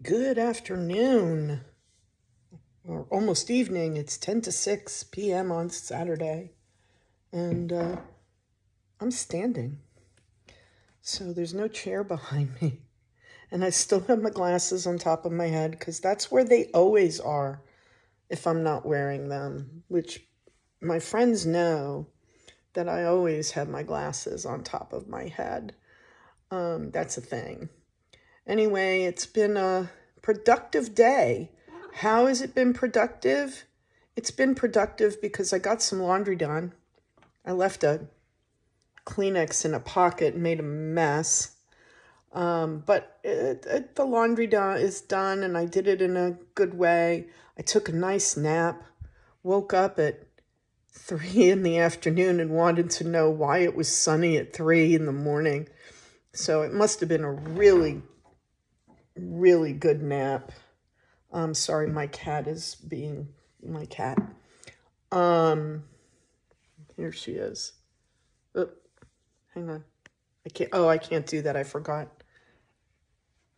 Good afternoon, or almost evening. It's 10 to 6 p.m. on Saturday, and I'm standing. So there's no chair behind me. And I still have my glasses on top of my head because that's where they always are if I'm not wearing them, which my friends know that I always have my glasses on top of my head. That's a thing. Anyway, it's been a productive day. How has it been productive? It's been productive because I got some laundry done. I left a Kleenex in a pocket and made a mess. But the laundry is done and I did it in a good way. I took a nice nap, woke up at 3 in the afternoon and wanted to know why it was sunny at 3 in the morning. So it must have been a really good nap. I'm sorry, my cat is being my cat. Um, Here she is. Oh, hang on. I can't do that. I forgot.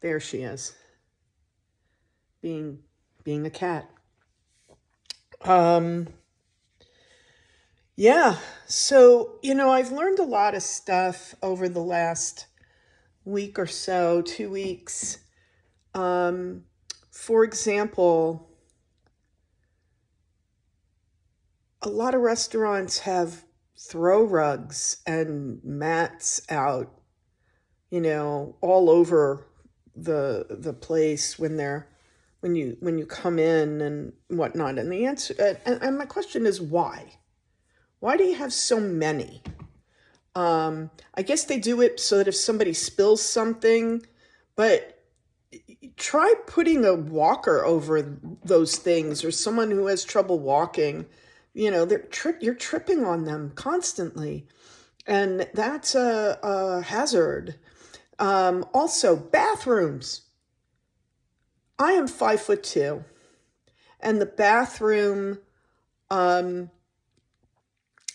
There she is. Being a cat. Yeah. So, I've learned a lot of stuff over the last week or so, 2 weeks. For example, a lot of restaurants have throw rugs and mats out, all over the place when you come in and whatnot. And the answer and my question is why? Why do you have so many? I guess they do it so that if somebody spills something, but try putting a walker over those things, or someone who has trouble walking. You're tripping on them constantly, and that's a hazard. Also, bathrooms. I am 5'2", and the bathroom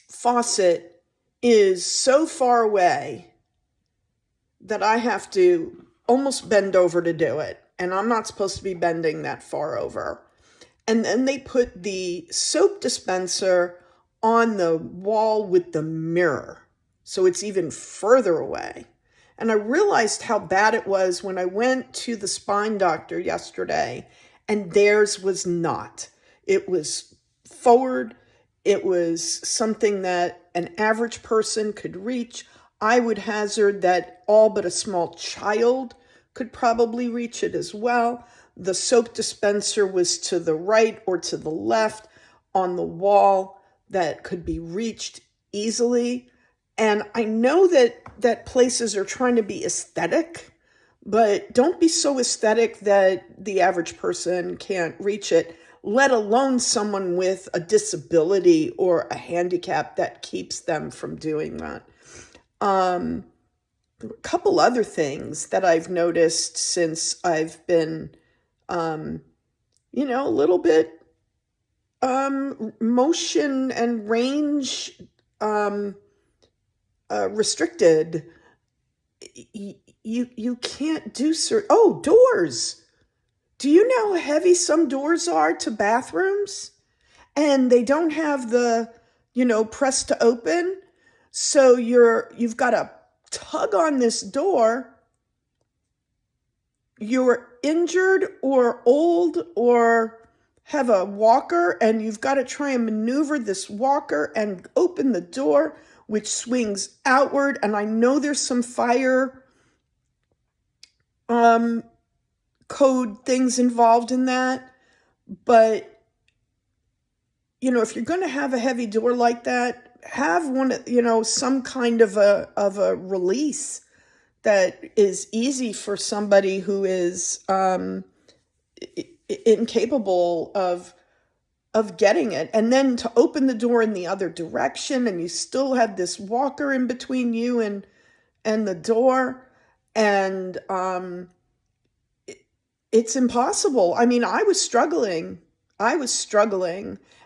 faucet is so far away that I have to almost bend over to do it. And I'm not supposed to be bending that far over. And then they put the soap dispenser on the wall with the mirror. So it's even further away. And I realized how bad it was when I went to the spine doctor yesterday, and theirs was not. It was forward. It was something that an average person could reach. I would hazard that all but a small child could probably reach it as well. The soap dispenser was to the right or to the left on the wall that could be reached easily. And I know that places are trying to be aesthetic, but don't be so aesthetic that the average person can't reach it, let alone someone with a disability or a handicap that keeps them from doing that. A couple other things that I've noticed since I've been, a little bit motion and range restricted. You can't do doors. Do you know how heavy some doors are to bathrooms? And they don't have the, press to open. So you've got to tug on this door. You're injured or old or have a walker, and you've got to try and maneuver this walker and open the door, which swings outward. And I know there's some fire code things involved in that, but if you're going to have a heavy door like that, have one, some kind of a release that is easy for somebody who is incapable of getting it. And then to open the door in the other direction, and you still have this walker in between you and the door, and it's impossible. I mean, I was struggling.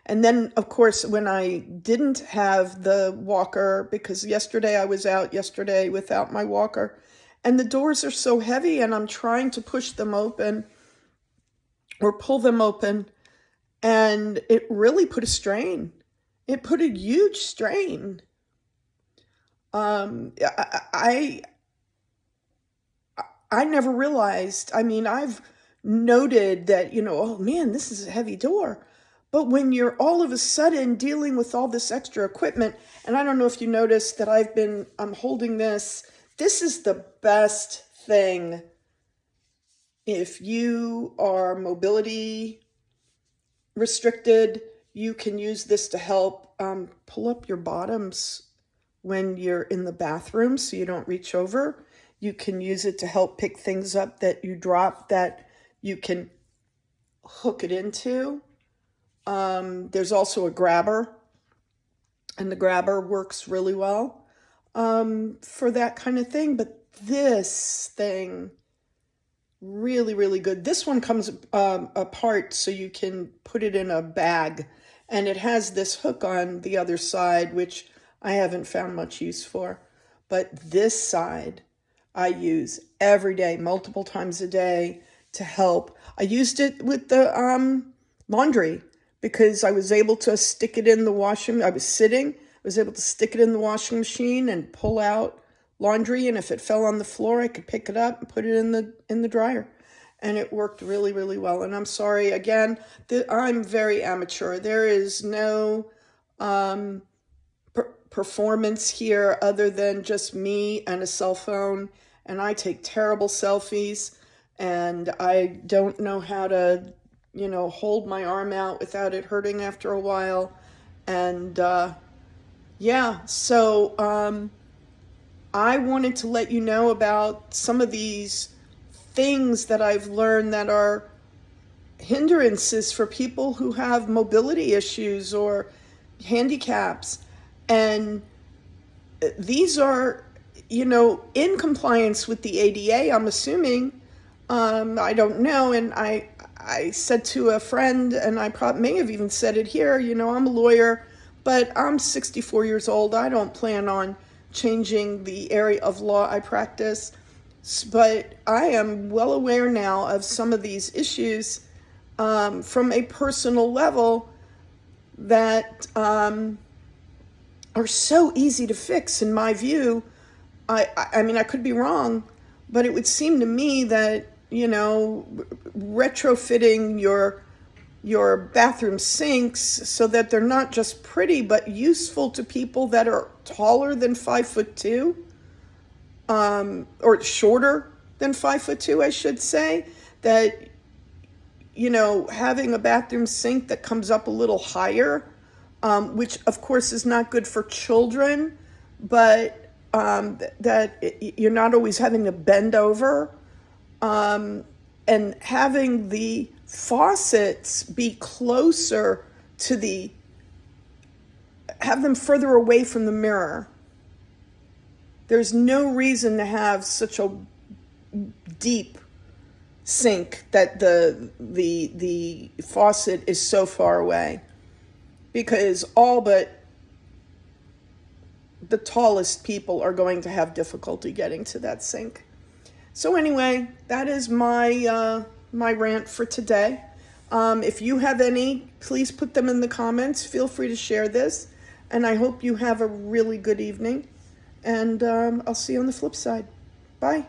And then, of course, when I didn't have the walker, because I was out yesterday without my walker, and the doors are so heavy and I'm trying to push them open, or pull them open, and it really put a strain. It put a huge strain. Um, I, I never realized. I mean, I've noted that, oh man, this is a heavy door. But when you're all of a sudden dealing with all this extra equipment, and I don't know if you noticed that I'm holding this. This is the best thing if you are mobility restricted. You can use this to help pull up your bottoms when you're in the bathroom so you don't reach over. You can use it to help pick things up that you drop that you can hook it into. There's also a grabber, and the grabber works really well for that kind of thing. But this thing, really, really good. This one comes apart so you can put it in a bag, and it has this hook on the other side, which I haven't found much use for. But this side I use every day, multiple times a day to help. I used it with the laundry because I was able to stick it in the washing. I was sitting, I was able to stick it in the washing machine and pull out laundry, and if it fell on the floor, I could pick it up and put it in the dryer. And it worked really, really well. And I'm sorry, again, I'm very amateur. There is no performance here other than just me and a cell phone. And I take terrible selfies, and I don't know how to, hold my arm out without it hurting after a while. And yeah, so I wanted to let you know about some of these things that I've learned that are hindrances for people who have mobility issues or handicaps. And these are, in compliance with the ADA, I'm assuming. I don't know. And I said to a friend, and I may have even said it here, I'm a lawyer, but I'm 64 years old. I don't plan on changing the area of law I practice. But I am well aware now of some of these issues from a personal level that are so easy to fix, in my view. I mean, I could be wrong, but it would seem to me that, retrofitting your bathroom sinks so that they're not just pretty, but useful to people that are taller than 5'2", or shorter than 5'2", I should say, that, having a bathroom sink that comes up a little higher, which of course is not good for children, but you're not always having to bend over, and having the faucets be closer to have them further away from the mirror. There's no reason to have such a deep sink that the faucet is so far away, because all but the tallest people are going to have difficulty getting to that sink. So anyway, that is my rant for today. If you have any, please put them in the comments. Feel free to share this. And I hope you have a really good evening. And I'll see you on the flip side. Bye.